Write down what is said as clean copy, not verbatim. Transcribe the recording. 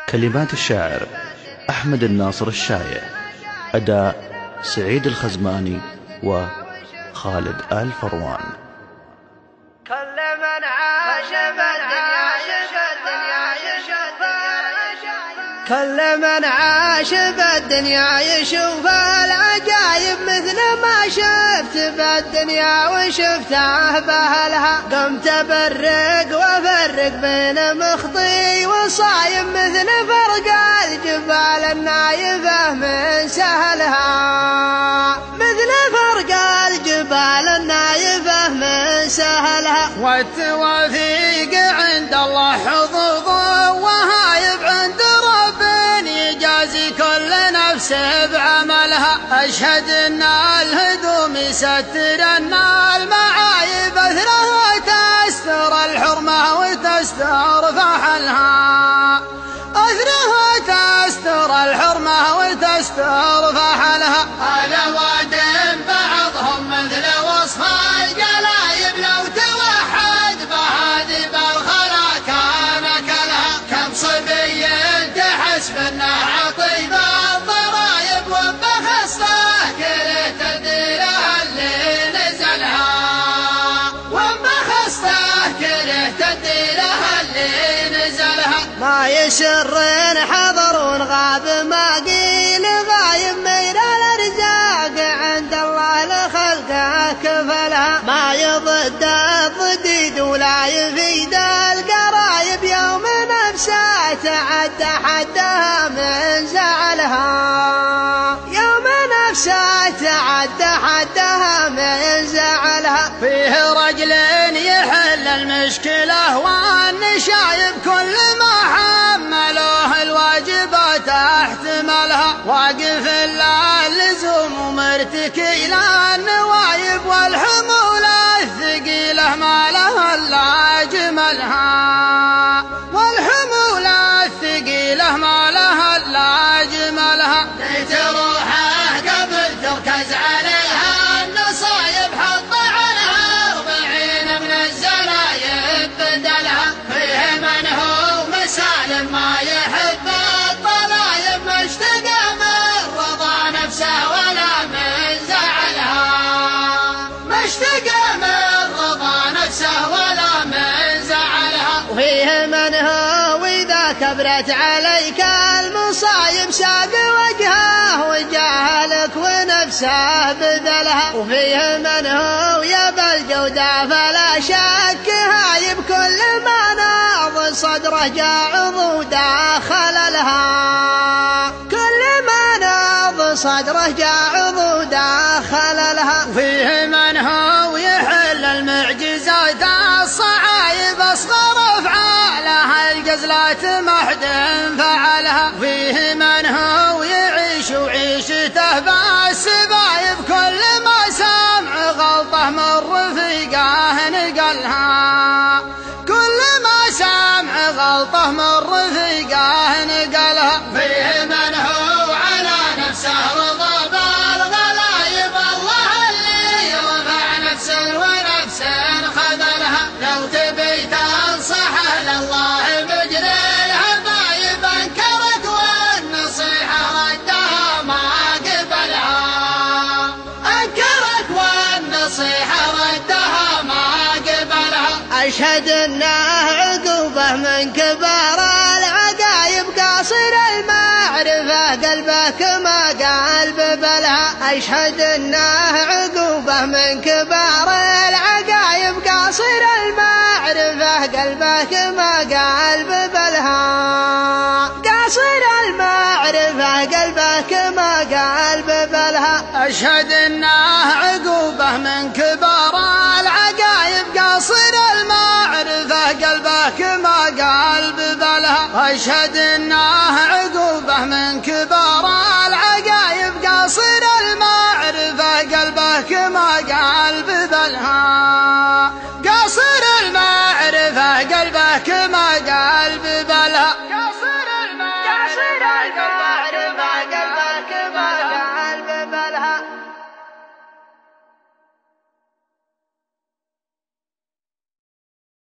كلمات الشاعر أحمد الناصر الشايع، أداء سعيد الخزماني وخالد آل فروان. كل من عاش بالدنيا يشوف العجايب مثل ما شفت بالدنيا وشفته بأهلها. قمت أبرق وأفرق بين مخطي وصايم مثل فرق الجبال النايفة من سهلها، مثل فرق الجبال النايفة من سهلها. والتوفيق عند الله حظوظه وهايب عند رب يجازي كل نفس بعملها. أشهد أن الهدوم يستر أن المعايب أثرها تستر الحرمة وتستر فحلها، أثرها تستر الحرمة وتستر فحلها. على واد بعضهم مثل وصف الجلايب لو توحد بهذه بالخلا كان كلها. كم صبي تحس بأنه عطيب الضرايب وبخصته كرهت الديره اللي نزلها، وبخصته كرهت الديره اللي نزلها. ما يسر حضر ونغاب ما قيل غايب من الأرزاق عند الله لخلقه كفلها. ما يضد الضديد ولا يفيد القرايب يوم نفسه تعدى حدها من زعلها، يوم نفسه تعدى حدها من زعلها. فيه رجل يحل المشكلة والنشايب كل ما حملوه الواجبات احتملها. واقف إلا اللزوم ومرتكي للنوايب والحمول الثقيلة ما لها إلا جملها، والحمول الثقيلة ما لها إلا جملها. تروحه قبل تركز عليها النصايب حط عنها 40 من الزلايب بدلها. فيه من هو مسالم ما يحب الطلايب ما اشتقى من رضا نفسه ولا من زعلها، ما اشتقى من رضا نفسه ولا من زعلها. وفيه من هو إذا كبرت عليك المصايب ساق وجهه وجاهلك ونفسه بذلها. وفيه من هو يبى الجودة فلا شك هايب كل ما ناض صدره جاعظ وداخل لها، كل ما ناض صدره جاعظ وداخل لها. وفيه من هو يحل المعجزات الصعايب أصغر أفعالها الجزلات محد فعلها. فيه من هو يعيش وعيشته بالسبايب كل ما سمع غلطه من رفيقه نقلها، كل ما سمع غلطه من رفيقه نقلها. فيه من هو على نفسه رضا بالغلايب الله اللي رفع نفس ونفس خذلها. لو تبي تنصحه لله بجري الحبايب انكرك والنصيحة ردها ما قبلها، انكرك والنصيحة ردها ما قبلها. أشهد أنه عقوبة من كبار العقايب قاصر المعرفة قلبك ما قلب بلها. أشهد أنه عقوبة من كبار العقايب قاصر المعرفة قلبك ما قلب بلها، قاصر المعرفة قلبك ما قلب بلها. أشهد أنه عقوبة من كبار العقايب قاصر المعرفة قلبك ما قلب بلها. أشهد أنه عقوبة من كبار